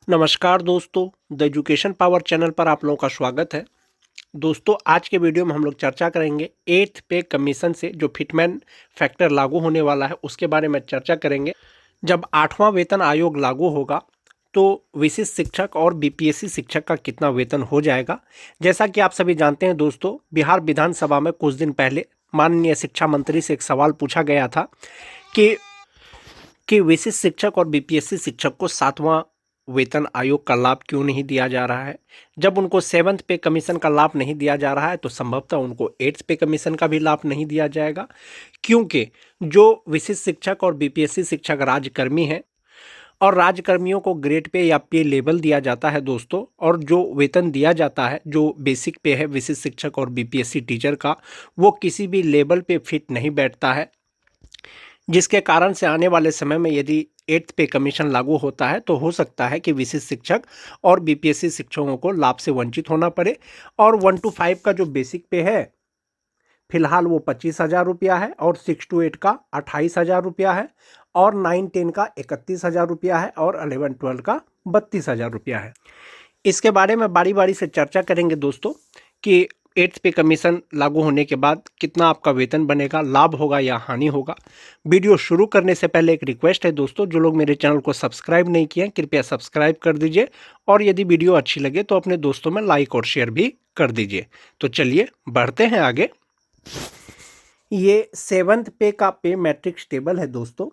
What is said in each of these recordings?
नमस्कार दोस्तों, the education power channel पर आप लोगों का स्वागत है। दोस्तों, आज के वीडियो में हम लोग चर्चा करेंगे 8th पे कमीशन से जो फिटमैन फैक्टर लागू होने वाला है उसके बारे में चर्चा करेंगे। जब 8वां वेतन आयोग लागू होगा तो विशिष्ट शिक्षक और बीपीएससी शिक्षक का कितना वेतन हो जाएगा। जैसा कि आप सभी जानते हैं दोस्तों, बिहार विधानसभा में कुछ दिन पहले माननीय शिक्षा मंत्री से एक सवाल पूछा गया था कि विशिष्ट शिक्षक और बीपीएससी शिक्षक को 7वां वेतन आयोग का लाभ क्यों नहीं दिया जा रहा है। जब उनको 7th पे कमीशन का लाभ नहीं दिया जा रहा है तो संभवतः उनको 8th पे कमीशन का भी लाभ नहीं दिया जाएगा, क्योंकि जो विशिष्ट शिक्षक और बीपीएससी शिक्षक राज्यकर्मी हैं और राज्यकर्मियों को ग्रेड पे या पे लेवल दिया जाता है दोस्तों, और जो वेतन दिया जाता है जो बेसिक पे है विशिष्ट शिक्षक और बीपीएससी टीचर का, वो किसी भी लेवल पे फिट नहीं बैठता है, जिसके कारण से आने वाले समय में यदि 8th पे कमीशन लागू होता है तो हो सकता है कि विशिष्ट शिक्षक और बीपीएससी शिक्षकों को लाभ से वंचित होना पड़े। और 1 to 5 का जो बेसिक पे है फिलहाल वो 25,000 रुपया है, और 6 to 8 का 28,000 रुपया है, और 9-10 का 31,000 रुपया है, और 11-12 का 32,000 रुपया है। इसके बारे में बारी बारी से चर्चा करेंगे दोस्तों कि 8th पे कमीशन लागू होने के बाद कितना आपका वेतन बनेगा, लाभ होगा या हानि होगा। वीडियो शुरू करने से पहले एक रिक्वेस्ट है दोस्तों, जो लोग मेरे चैनल को सब्सक्राइब नहीं किए हैं कृपया सब्सक्राइब कर दीजिए, और यदि वीडियो अच्छी लगे तो अपने दोस्तों में लाइक और शेयर भी कर दीजिए। तो चलिए बढ़ते हैं आगे। ये 7th पे का पे मैट्रिक्स टेबल है दोस्तों।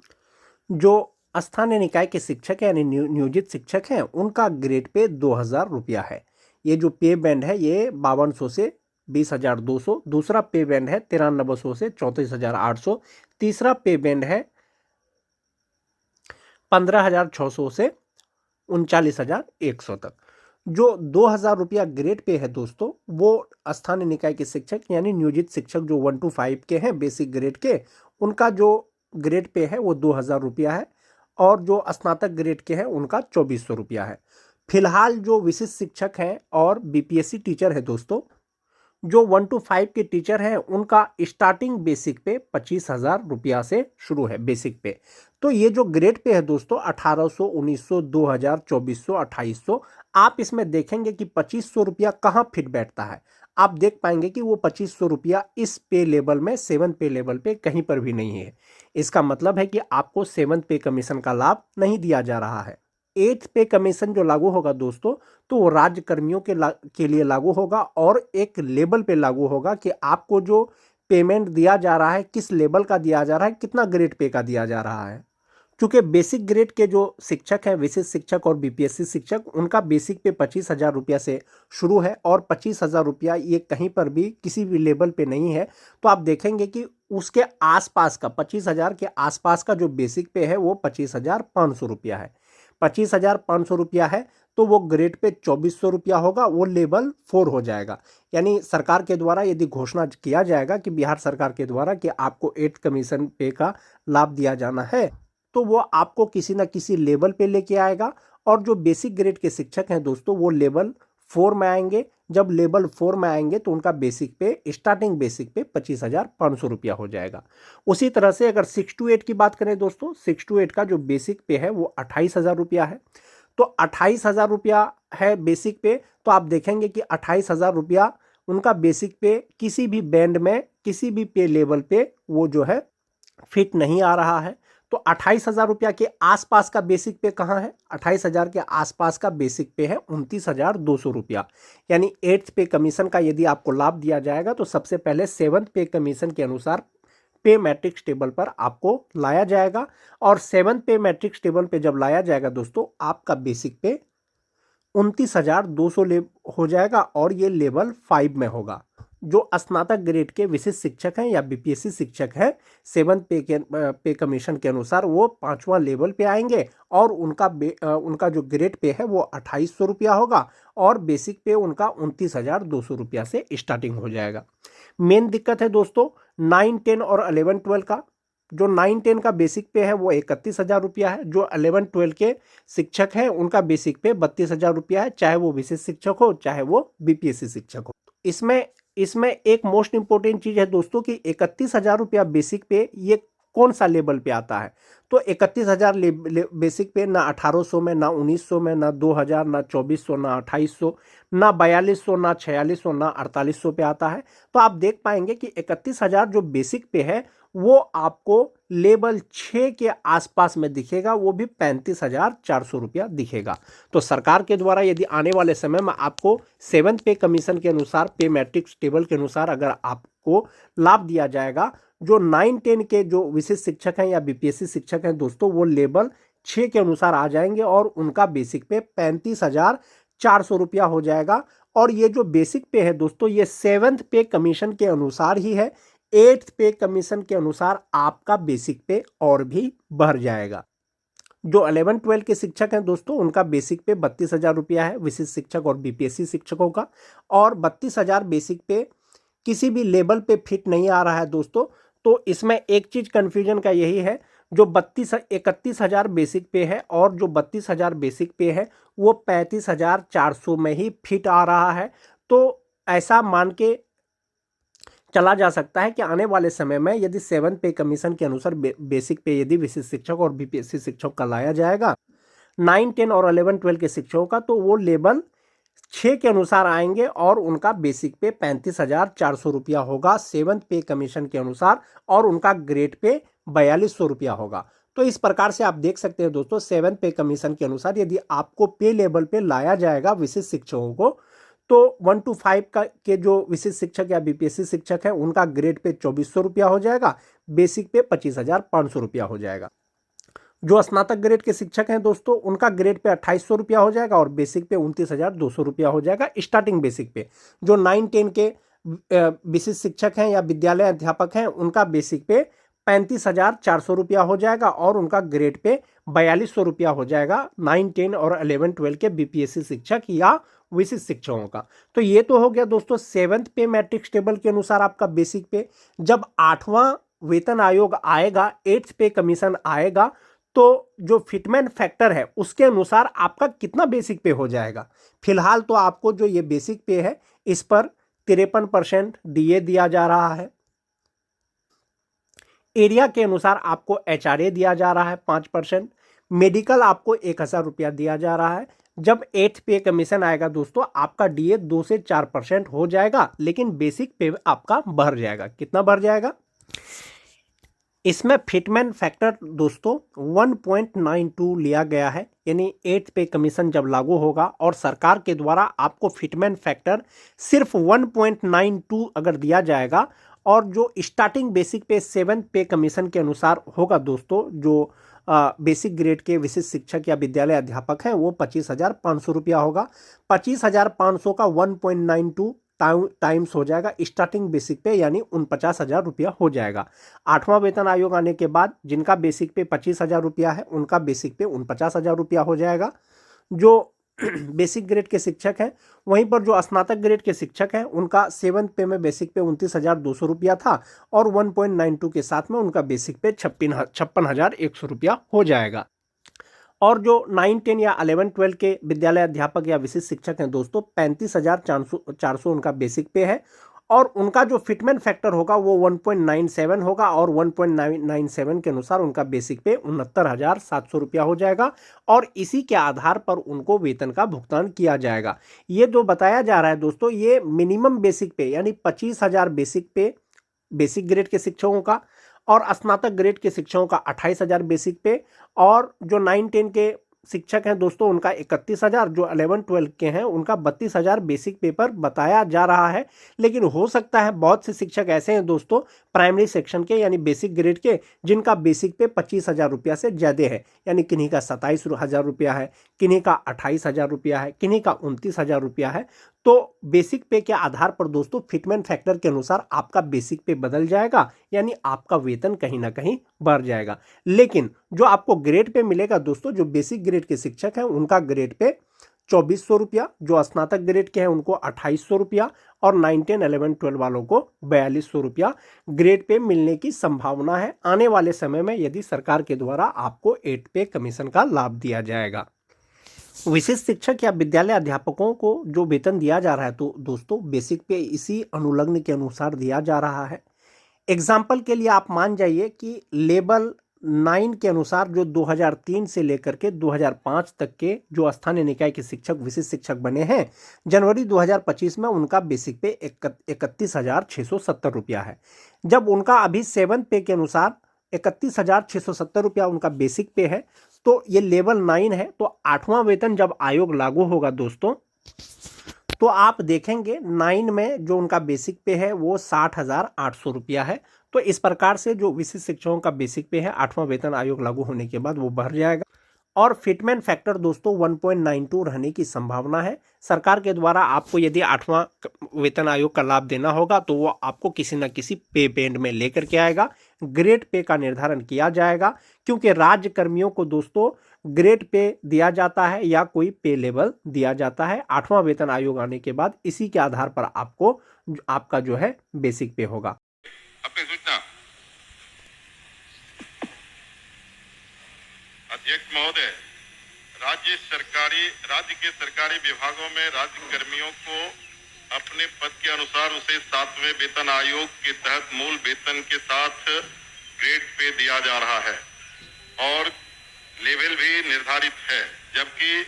जो स्थानीय निकाय के शिक्षक हैं यानी नियोजित शिक्षक हैं उनका ग्रेड पे 2,000 रुपया है। ये जो पे बैंड है ये 5200 से 20,200, दूसरा पे बैंड है 9300 से 34,800, तीसरा पे बैंड है 15,600 से 39,100 तक। जो 2,000 रुपया ग्रेड पे है दोस्तों, वो स्थानीय निकाय के शिक्षक यानी नियोजित शिक्षक जो 1 to 5 के हैं बेसिक ग्रेड के, उनका जो ग्रेड पे है वो 2,000 रुपया है, और जो स्नातक ग्रेड के हैं उनका 2,400 रुपया है। फिलहाल जो विशिष्ट शिक्षक हैं और बीपीएससी टीचर है दोस्तों, जो 1 to 5 के टीचर हैं उनका स्टार्टिंग बेसिक पे 25,000 रुपया से शुरू है बेसिक पे। तो ये जो ग्रेड पे है दोस्तों 1,800, 1,900, 2,000, 2,400, 2,800, आप इसमें देखेंगे कि 2,500 रुपया कहाँ फिट बैठता है। आप देख पाएंगे कि वो 2,500 रुपया इस पे लेवल में 7th पे लेवल पे कहीं पर भी नहीं है। इसका मतलब है कि आपको 7th पे कमीशन का लाभ नहीं दिया जा रहा है। 8th पे कमीशन जो लागू होगा दोस्तों, तो वो राज्य कर्मियों के लिए लागू होगा, और एक लेवल पे लागू होगा कि आपको जो पेमेंट दिया जा रहा है किस लेवल का दिया जा रहा है, कितना ग्रेड पे का दिया जा रहा है। क्योंकि बेसिक ग्रेड के जो शिक्षक हैं विशिष्ट शिक्षक और बीपीएससी शिक्षक, उनका बेसिक पे 25,000 रुपया से शुरू है, और 25,000 रुपया ये कहीं पर भी किसी भी लेवल पे नहीं है। तो आप देखेंगे कि उसके आसपास का 25,000 के आसपास का जो बेसिक पे है वो 25,500 रुपया है। 25,500 रुपया है तो वो ग्रेड पे 2,400 रुपया होगा, वो लेवल 4 हो जाएगा। यानी सरकार के द्वारा यदि घोषणा किया जाएगा कि बिहार सरकार के द्वारा कि आपको 8th कमीशन पे का लाभ दिया जाना है, तो वो आपको किसी ना किसी लेवल पे लेके आएगा। और जो बेसिक ग्रेड के शिक्षक हैं दोस्तों वो लेवल 4 में आएंगे। जब लेवल 4 में आएंगे तो उनका बेसिक पे स्टार्टिंग बेसिक पे 25,500 रुपया हो जाएगा। उसी तरह से अगर 6 to 8 की बात करें दोस्तों, 6 to 8 का जो बेसिक पे है वो 28,000 रुपया है। तो 28,000 रुपया है बेसिक पे, तो आप देखेंगे कि 28,000 रुपया उनका बेसिक पे किसी भी बैंड में किसी भी पे लेवल पे वो जो है फिट नहीं आ रहा है। तो 28,000 रुपया के आसपास का बेसिक पे कहाँ है? 28,000 के आसपास का बेसिक पे है 29,200 रुपया। यानी 8th पे कमीशन का यदि आपको लाभ दिया जाएगा तो सबसे पहले 7th पे कमीशन के अनुसार पे मैट्रिक्स टेबल पर आपको लाया जाएगा, और 7th पे मैट्रिक्स टेबल पे जब लाया जाएगा दोस्तों, आपका बेसिक पे 29,200 हो जाएगा, और ये लेवल 5 में होगा। जो स्नातक ग्रेड के विशिष्ट शिक्षक हैं या बीपीएससी शिक्षक हैं 7th पे कमीशन के अनुसार वो 5वां लेवल पे आएंगे, और उनका जो ग्रेड पे है वो 2,800 रुपया होगा, और बेसिक पे उनका 29,200 रुपया से स्टार्टिंग हो जाएगा। मेन दिक्कत है दोस्तों 9, 10 और 11, 12 का। जो 9, 10 का बेसिक पे है वो 31,000 रुपया है। जो 11, 12 के शिक्षक हैं उनका बेसिक पे 32,000 रुपया है, चाहे वो विशिष्ट शिक्षक हो चाहे वो बीपीएससी शिक्षक हो। इसमें एक मोस्ट इंपोर्टेंट चीज है दोस्तों कि 31,000 रुपया बेसिक पे ये कौन सा लेवल पे आता है। तो 31,000 बेसिक पे ना 1800 में, ना 1900 में, ना 2000, ना 2400, ना 2800, ना 4200, ना 4600, ना 4800 पे आता है। तो आप देख पाएंगे कि 31,000 जो बेसिक पे है वो आपको लेवल 6 के आसपास में दिखेगा, वो भी 35,400 रुपया दिखेगा। तो सरकार के द्वारा यदि आने वाले समय में आपको 7th पे कमीशन के अनुसार, पे मैट्रिक्स टेबल के अनुसार अगर आपको लाभ दिया जाएगा, जो 9-10 के जो विशिष्ट शिक्षक हैं या बीपीएससी शिक्षक हैं दोस्तों, वो लेवल 6 के अनुसार आ जाएंगे और उनका बेसिक पे 35,400 रुपया हो जाएगा। और ये जो बेसिक पे है दोस्तों, ये 7th पे कमीशन के अनुसार ही है। 8th पे कमीशन के अनुसार आपका बेसिक पे और भी बढ़ जाएगा। जो 11-12 के शिक्षक हैं दोस्तों, उनका बेसिक पे 32,000 रुपया है, विशिष्ट शिक्षक और बीपीएससी शिक्षकों का। और 32,000 बेसिक पे किसी भी लेवल पे फिट नहीं आ रहा है दोस्तों। तो इसमें एक चीज कंफ्यूजन का यही है, जो 31,000 बेसिक पे है और जो 32,000 बेसिक पे है वो 35,400 में ही फिट आ रहा है। तो ऐसा मान के चला जा सकता है कि आने वाले समय में यदि 7th पे कमीशन के अनुसार बेसिक पे यदि विशिष्ट शिक्षक और बीपीएससी शिक्षक का लाया जाएगा, 9-10 और 11-12 के शिक्षकों का, तो वो लेवल 6 के अनुसार आएंगे और उनका बेसिक पे 35,400 रुपया होगा 7th पे कमीशन के अनुसार, और उनका ग्रेड पे 4200 रुपया होगा। तो इस प्रकार से आप देख सकते हैं दोस्तों, 7th पे कमीशन के अनुसार यदि आपको पे लेवल पे लाया जाएगा विशिष्ट शिक्षकों को, तो 1 to 5 का के जो विशिष्ट शिक्षक या बीपीएससी शिक्षक है उनका ग्रेड पे 2400 रुपया हो जाएगा, बेसिक पे 25,500 रुपया हो जाएगा। जो स्नातक ग्रेड के शिक्षक हैं दोस्तों, उनका ग्रेड पे 2800 रुपया हो जाएगा और बेसिक पे 29,200 रुपया हो जाएगा स्टार्टिंग बेसिक पे। जो 9-10 के विशिष्ट शिक्षक हैं या विद्यालय अध्यापक हैं, उनका बेसिक पे 35,400 रुपया हो जाएगा और उनका ग्रेड पे 4200 रुपया हो जाएगा 9-10 और 11-12 के बीपीएससी शिक्षक या विशिष्ट शिक्षकों का। तो ये तो हो गया दोस्तों 7th पे मैट्रिक्स टेबल के अनुसार आपका बेसिक पे। जब 8वां वेतन आयोग आएगा, 8th पे कमीशन आएगा, तो जो फिटमेंट फैक्टर है उसके अनुसार आपका कितना बेसिक पे हो जाएगा। फिलहाल तो आपको जो ये बेसिक पे है इस पर 53% डीए दिया जा रहा है। एरिया के अनुसार आपको एचआरए दिया जा रहा है 5%। मेडिकल आपको 1,000 रुपया दिया जा रहा है। जब 8th पे कमीशन आएगा दोस्तों, आपका डीए 2 से 4% हो जाएगा, लेकिन बेसिक पे आपका बढ़ जाएगा। कितना बढ़ जाएगा? इसमें फिटमेंट फैक्टर दोस्तों 1.92 लिया गया है, यानी 8th पे कमीशन जब लागू होगा और सरकार के द्वारा आपको फिटमेंट फैक्टर सिर्फ 1.92 अगर दिया जाएगा, और जो स्टार्टिंग बेसिक पे 7th पे कमीशन के अनुसार होगा दोस्तों, जो बेसिक ग्रेड के विशिष्ट शिक्षक या विद्यालय अध्यापक हैं, वो 25,500 रुपया होगा। 25,500 का 1.92 टाइम्स हो जाएगा स्टार्टिंग बेसिक पे, यानी 49,000 रुपया हो जाएगा। 8वां वेतन आयोग आने के बाद जिनका बेसिक पे 25,000 रुपया है, उनका बेसिक पे 49,000 रुपया हो जाएगा। जो बेसिक ग्रेड के शिक्षक हैं, वहीं पर जो स्नातक ग्रेड के शिक्षक हैं, उनका 7th पे में बेसिक पे 29,200 रुपया था और 1.92 के साथ में उनका बेसिक पे 56,100 रुपया हो जाएगा। और जो 9-10 या 11-12 के विद्यालय अध्यापक या विशिष्ट शिक्षक हैं दोस्तों, 35,400 उनका बेसिक पे है और उनका जो फिटमेंट फैक्टर होगा वो 1.97 होगा और 1.97 के अनुसार उनका बेसिक पे 69,700 रुपया हो जाएगा और इसी के आधार पर उनको वेतन का भुगतान किया जाएगा। ये जो बताया जा रहा है दोस्तों, ये मिनिमम बेसिक पे यानी 25,000 बेसिक पे बेसिक ग्रेड के शिक्षकों का, और स्नातक ग्रेड के शिक्षकों का 28,000 बेसिक पे, और जो 9-10 के शिक्षक हैं दोस्तों उनका 31,000, जो 11-12 के हैं उनका 32,000 बेसिक पे पर बताया जा रहा है। लेकिन हो सकता है बहुत से शिक्षक ऐसे हैं दोस्तों प्राइमरी सेक्शन के यानी बेसिक ग्रेड के, जिनका बेसिक पे 25,000 रुपया से ज़्यादा है, यानी किन्हीं का 27,000 रुपया है, किन्हीं का 28,000 रुपया है, किन्हीं का 29,000 रुपया है। तो बेसिक पे के आधार पर दोस्तों फिटमेंट फैक्टर के अनुसार आपका बेसिक पे बदल जाएगा, यानी आपका वेतन कहीं ना कहीं बढ़ जाएगा। लेकिन जो आपको ग्रेड पे मिलेगा दोस्तों, जो बेसिक ग्रेड के शिक्षक हैं उनका ग्रेड पे 2,400 रुपया, जो स्नातक ग्रेड के हैं उनको 2,800 रुपया और 9-10 11-12 वालों को 4,200 रुपया ग्रेड पे मिलने की संभावना है आने वाले समय में, यदि सरकार के द्वारा आपको 8 पे कमीशन का लाभ दिया जाएगा। विशिष्ट शिक्षक या विद्यालय अध्यापकों को जो वेतन दिया जा रहा है तो दोस्तों बेसिक पे इसी अनुलग्न के अनुसार दिया जा रहा है। एग्जाम्पल के लिए आप मान जाइए कि लेवल 9 के अनुसार जो 2003 से लेकर के 2005 तक के जो स्थानीय निकाय के शिक्षक विशिष्ट शिक्षक बने हैं, जनवरी 2025 में उनका बेसिक पे 31,670 रुपया है। जब उनका अभी 7th पे के अनुसार 31,670 रुपया उनका बेसिक पे है, तो ये लेवल 9 है। तो 8वां वेतन जब आयोग लागू होगा दोस्तों, तो आप देखेंगे 9 में जो उनका बेसिक पे है वो 60,800 रुपया है। तो इस प्रकार से जो विशिष्ट शिक्षकों का बेसिक पे है 8वां वेतन आयोग लागू होने के बाद वो बढ़ जाएगा। और फिटमेंट फैक्टर दोस्तों 1.92 रहने की संभावना है। सरकार के द्वारा आपको यदि 8वां वेतन आयोग का लाभ देना होगा तो वो आपको किसी न किसी पे बैंड में लेकर के आएगा। ग्रेड पे का निर्धारण किया जाएगा, क्योंकि राज्य कर्मियों को दोस्तों ग्रेड पे दिया जाता है या कोई पे लेवल दिया जाता है। 8वां वेतन आयोग आने के बाद इसी के आधार पर आपको आपका जो है बेसिक पे होगा। अपनी सूचना अध्यक्ष महोदय, राज्य के सरकारी विभागों में राज्य कर्मियों को अपने पद के अनुसार उसे 7वें वेतन आयोग के तहत मूल वेतन के साथ ग्रेड पे दिया जा रहा है और लेवल भी निर्धारित है, जबकि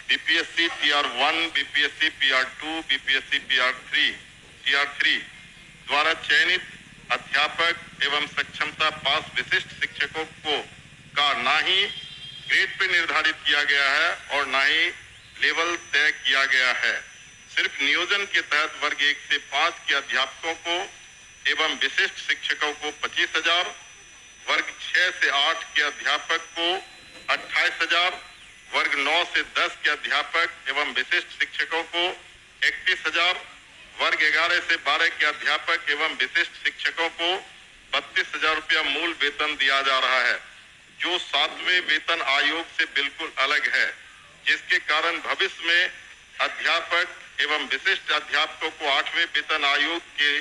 बीपीएससी टीआर1, बीपीएससी पीआर2, बीपीएससी टीआर3 द्वारा चयनित अध्यापक एवं सक्षमता पास विशिष्ट शिक्षकों को का ना ही ग्रेड पे निर्धारित किया गया है और ना ही लेवल तय किया गया है। सिर्फ नियोजन के तहत वर्ग 1 से 5 के अध्यापकों को एवं विशिष्ट शिक्षकों को 25,000, वर्ग 6 से 8 के अध्यापक को 28,000, वर्ग 9 से 10 के अध्यापक एवं विशिष्ट शिक्षकों को 31,000, वर्ग 11 से 12 के अध्यापक एवं विशिष्ट शिक्षकों को 32,000 रुपया मूल वेतन दिया जा रहा है, जो 7वें वेतन आयोग से बिल्कुल अलग है, जिसके कारण भविष्य में अध्यापक एवं विशिष्ट अध्यापकों को 8वें वेतन आयोग के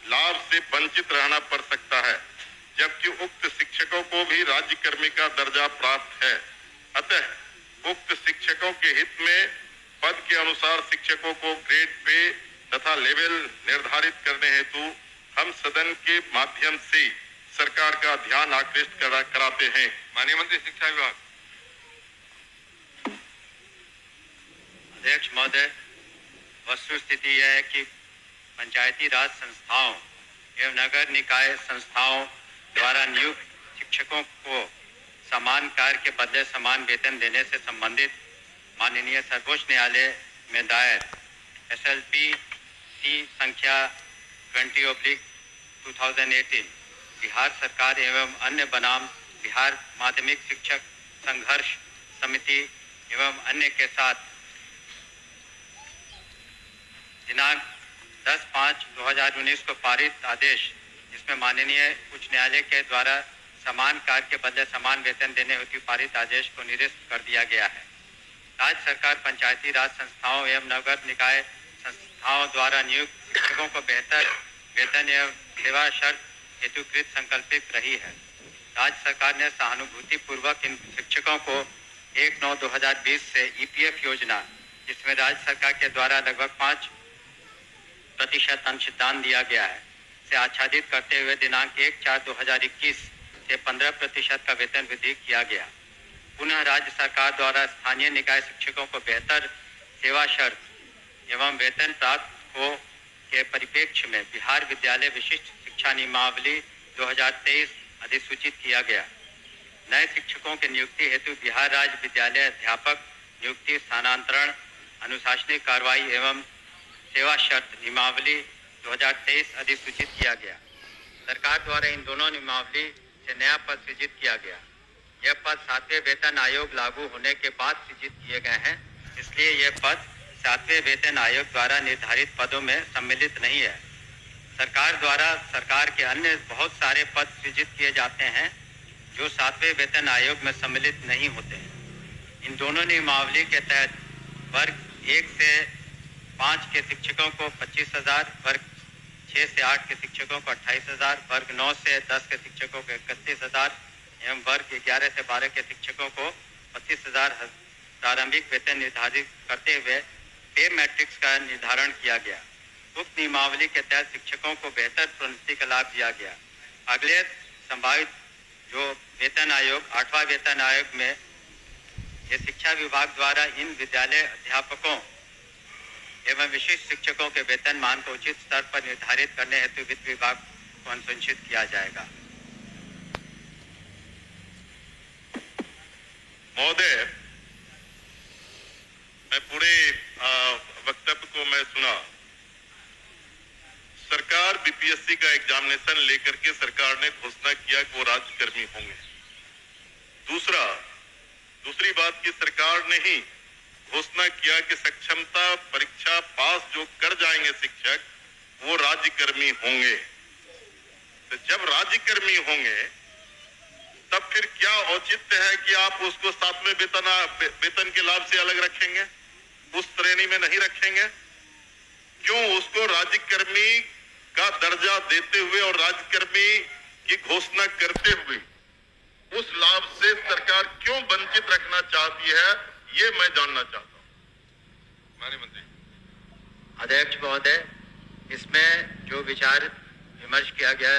लाभ से वंचित रहना पड़ सकता है, जबकि उक्त शिक्षकों को भी राज्य कर्मी का दर्जा प्राप्त है। अतः उक्त शिक्षकों के हित में पद के अनुसार शिक्षकों को ग्रेड पे तथा लेवल निर्धारित करने हेतु हम सदन के माध्यम से सरकार का ध्यान आकृष्ट कराते हैं। माननीय मंत्री शिक्षा विभाग। अध्यक्ष महोदय, वस्तु स्थिति यह है कि पंचायती राज संस्थाओं एवं नगर निकाय संस्थाओं द्वारा नियुक्त शिक्षकों को समान कार्य के बदले समान वेतन देने से संबंधित माननीय सर्वोच्च न्यायालय में दायर SLP संख्या 20/2018 बिहार सरकार एवं अन्य बनाम बिहार माध्यमिक शिक्षक संघर्ष समिति एवं अन्य के साथ दिनांक 10/5/2019 को पारित आदेश, जिसमें माननीय उच्च न्यायालय के द्वारा समान कार्य के बदले समान वेतन देने हेतु पारित आदेश को निरस्त कर दिया गया है। राज्य सरकार पंचायती राज संस्थाओं एवं नगर निकाय संस्थाओं द्वारा नियुक्त शिक्षकों को बेहतर वेतन एवं सेवा शर्त हेतुकृत संकल्पित रही है। राज्य सरकार ने सहानुभूति पूर्वक इन शिक्षकों को 1/9/2020 से EPF योजना, जिसमें राज्य सरकार के द्वारा लगभग 5% अंशदान दिया गया है, से आच्छादित करते हुए दिनांक 1/4/2021 से 15% का वेतन वृद्धि किया गया। पुनः राज्य सरकार द्वारा स्थानीय निकाय शिक्षकों को बेहतर सेवा शर्त एवं वेतन प्राप्त हो के परिप्रेक्ष्य में बिहार विद्यालय विशिष्ट शिक्षा नियमावली 2023 अधिसूचित किया गया। नए शिक्षकों के नियुक्ति हेतु बिहार राज्य विद्यालय अध्यापक नियुक्ति स्थानांतरण अनुशासनिक कार्रवाई एवं सेवा शर्त नियमावली 2023 अधिसूचित किया गया। सरकार द्वारा इन दोनों नियमावली से नया पद सृजित किया गया। यह पद 7वें वेतन आयोग लागू होने के बाद सृजित किए गए हैं, इसलिए यह पद 7वें वेतन आयोग द्वारा निर्धारित पदों में सम्मिलित नहीं है। सरकार द्वारा सरकार के अन्य बहुत सारे पद सृजित किए जाते हैं जो 7वें वेतन आयोग में सम्मिलित नहीं होते हैं। इन दोनों नियमावली के तहत वर्ग 1 से 5 के शिक्षकों को 25,000, वर्ग 6 से 8 के शिक्षकों को 28,000, वर्ग 9 से 10 के शिक्षकों को 31,000 एवं वर्ग 11 से 12 के शिक्षकों को 25,000 प्रारंभिक वेतन निर्धारित करते हुए पे मैट्रिक्स का निर्धारण किया गया। उक्त नियमावली के तहत शिक्षकों को बेहतर प्रोन्नति का लाभ दिया गया। अगले संभावित जो वेतन आयोग 8वां वेतन आयोग में ये शिक्षा विभाग द्वारा इन विद्यालय अध्यापकों एवं विशिष्ट शिक्षकों के वेतन मान को उचित स्तर पर निर्धारित करने हेतु वित्त विभाग को अनुशंसित किया जाएगा। महोदय, मैं पूरे वक्तव्य को मैं सुना। सरकार बीपीएससी का एग्जामिनेशन लेकर के सरकार ने घोषणा किया कि वो राज्यकर्मी होंगे। दूसरी बात की सरकार ने ही घोषणा किया कि सक्षमता परीक्षा पास जो कर जाएंगे शिक्षक वो राज्यकर्मी होंगे। तो जब राज्यकर्मी होंगे तब फिर क्या औचित्य है कि आप उसको 7वें वेतन के लाभ से अलग रखेंगे, उस श्रेणी में नहीं रखेंगे? क्यों उसको राज्यकर्मी का दर्जा देते हुए और राज्यकर्मी की घोषणा करते हुए उस लाभ से सरकार क्यों वंचित रखना चाहती है, ये मैं जानना चाहता हूं। माननीय मंत्री। अध्यक्ष महोदय, इसमें जो विचार विमर्श किया गया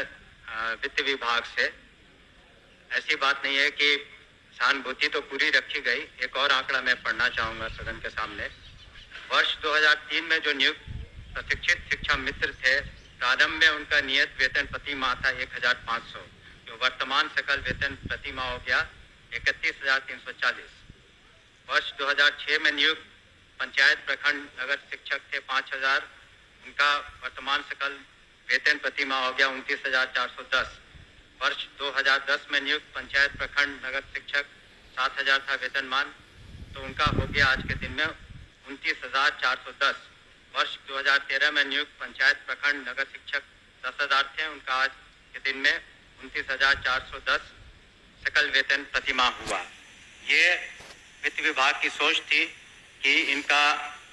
वित्त विभाग से, ऐसी बात नहीं है कि सहानुभूति तो पूरी रखी गई। एक और आंकड़ा मैं पढ़ना चाहूंगा सदन के सामने। वर्ष 2003 में जो नियुक्त प्रशिक्षित शिक्षा मित्र थे, प्रारंभ में उनका नियत वेतन प्रति माह था 1500, जो वर्तमान सकल वेतन प्रति माह हो गया 31,340। वर्ष 2006 में नियुक्त पंचायत प्रखंड नगर शिक्षक थे 5000, उनका वर्तमान सकल वेतन प्रति माह हो गया 29,410। वर्ष 2010 में नियुक्त पंचायत प्रखंड नगर शिक्षक 7000 था वेतनमान, तो उनका हो गया आज के दिन में 29,410। वर्ष 2013 में नियुक्त पंचायत प्रखंड नगर शिक्षक 10,000 थे, उनका आज के दिन में 29,410 सकल वेतन प्रतिमाह हुआ। ये वित्त विभाग की सोच थी कि इनका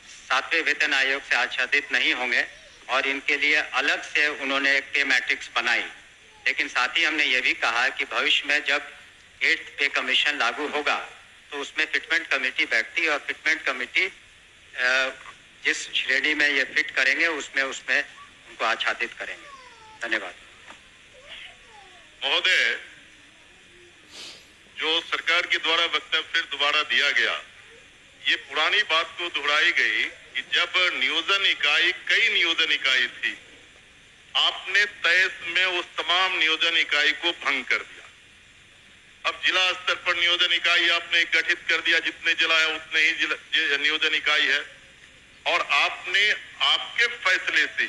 7वें वेतन आयोग से आच्छादित नहीं होंगे और इनके लिए अलग से उन्होंने एक पे मैट्रिक्स बनाई। लेकिन साथ ही हमने ये भी कहा कि भविष्य में जब 8th पे कमीशन लागू होगा तो उसमें फिटमेंट कमेटी बैठती और फिटमेंट कमेटी जिस श्रेणी में ये फिट करेंगे उसमें उनको आच्छादित करेंगे। धन्यवाद। महोदय, जो सरकार के द्वारा वक्तव्य फिर दोबारा दिया गया, ये पुरानी बात को दोहराई गई कि जब कई नियोजन इकाई थी, आपने तय में उस तमाम नियोजन इकाई को भंग कर दिया। अब जिला स्तर पर नियोजन इकाई आपने गठित कर दिया, जितने जिला है उतने ही नियोजन इकाई है। और आपके फैसले से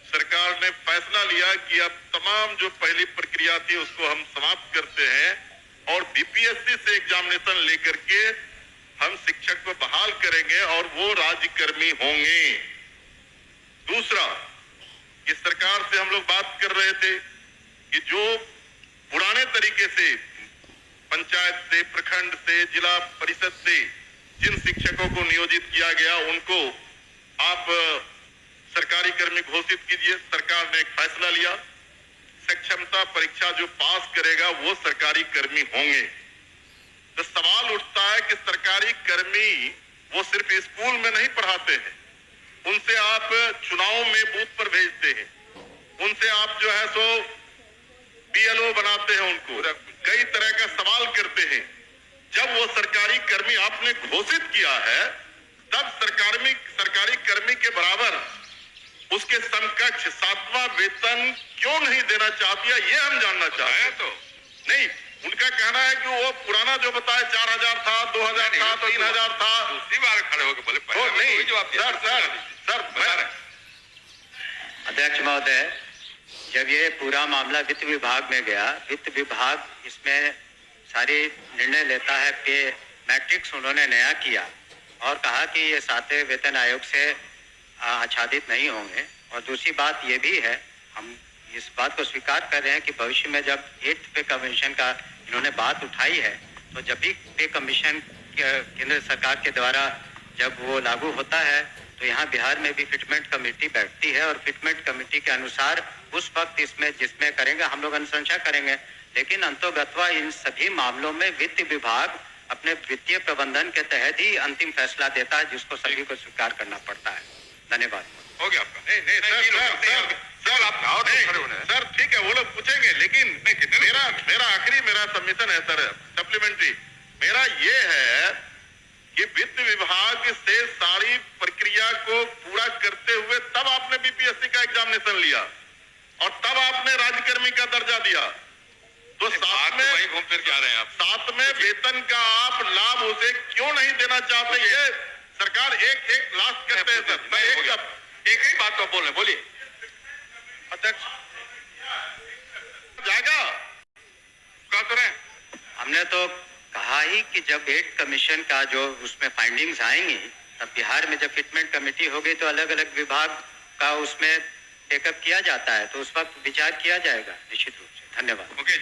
सरकार ने फैसला लिया कि अब तमाम जो पहली प्रक्रिया थी उसको हम समाप्त करते हैं और बीपीएससी से एग्जामिनेशन लेकर के हम शिक्षक को बहाल करेंगे और वो राज्यकर्मी होंगे। दूसरा, इस सरकार से हम लोग बात कर रहे थे कि जो पुराने तरीके से पंचायत से, प्रखंड से, जिला परिषद से जिन शिक्षकों को नियोजित किया गया उनको आप सरकारी कर्मी घोषित कीजिए। सरकार ने एक फैसला लिया, सक्षमता परीक्षा जो पास करेगा वो सरकारी कर्मी होंगे। तो सवाल उठता है कि सरकारी कर्मी वो सिर्फ स्कूल में नहीं पढ़ाते हैं, उनसे आप चुनाव में बूथ पर भेजते हैं, उनसे आप जो है सो बीएलओ बनाते हैं, उनको कई तरह का सवाल करते हैं। जब वो सरकारी कर्मी आपने घोषित किया है तब सरकारी कर्मी के बराबर उसके समकक्ष 7वां वेतन क्यों नहीं देना चाहती है, ये हम जानना चाहते हैं। तो नहीं, उनका कहना है कि वो पुराना जो बताया 4000 था, 2000 था, 3000 था। दूसरी बार खड़े होकर बोले नहीं सर अध्यक्ष महोदय, जब ये पूरा मामला वित्त विभाग में गया, वित्त विभाग इसमें सारी निर्णय लेता है। पे मैट्रिक्स उन्होंने नया किया और कहा कि ये 7वें वेतन आयोग से आच्छादित नहीं होंगे। और दूसरी बात ये भी है, हम इस बात को स्वीकार कर रहे हैं कि भविष्य में जब 8th पे कमीशन का इन्होंने बात उठाई है, तो जब भी पे कमीशन केंद्र सरकार के द्वारा जब वो लागू होता है तो यहाँ बिहार में भी फिटमेंट कमेटी बैठती है और फिटमेंट कमेटी के अनुसार उस वक्त इसमें जिसमें करेंगे हम लोग अनुशंसा करेंगे। लेकिन अंतोगत्वा इन सभी मामलों में वित्त विभाग अपने वित्तीय प्रबंधन के तहत ही अंतिम फैसला देता है, जिसको सभी को स्वीकार करना पड़ता है। धन्यवाद। हो गया आपका। नहीं सर ठीक है, वो लोग पूछेंगे, लेकिन मेरा सबमिशन है सर, सप्लीमेंट्री मेरा ये है कि वित्त विभाग से सारी प्रक्रिया को पूरा करते हुए तब आपने बीपीएससी का एग्जामिनेशन लिया और तब आपने राज्यकर्मी का दर्जा दिया। तो साथ में वही घूम फिर के आ रहे हैं आप, साथ में वेतन का आप लाभ उसे क्यों नहीं देना चाहते? ये सरकार एक लास्ट करते हैं सर, मैं एक ही बात को बोल रहे, बोलिए अध्यक्ष जाएगा क्या करें? हमने तो कहा ही कि जब 8 कमीशन का जो उसमें फाइंडिंग्स आएंगी, तब बिहार में जब फिटमेंट कमेटी होगी तो अलग अलग विभाग का उसमें टेकअप किया जाता है, तो उस वक्त विचार किया जाएगा निश्चित रूप से। धन्यवाद। ओके।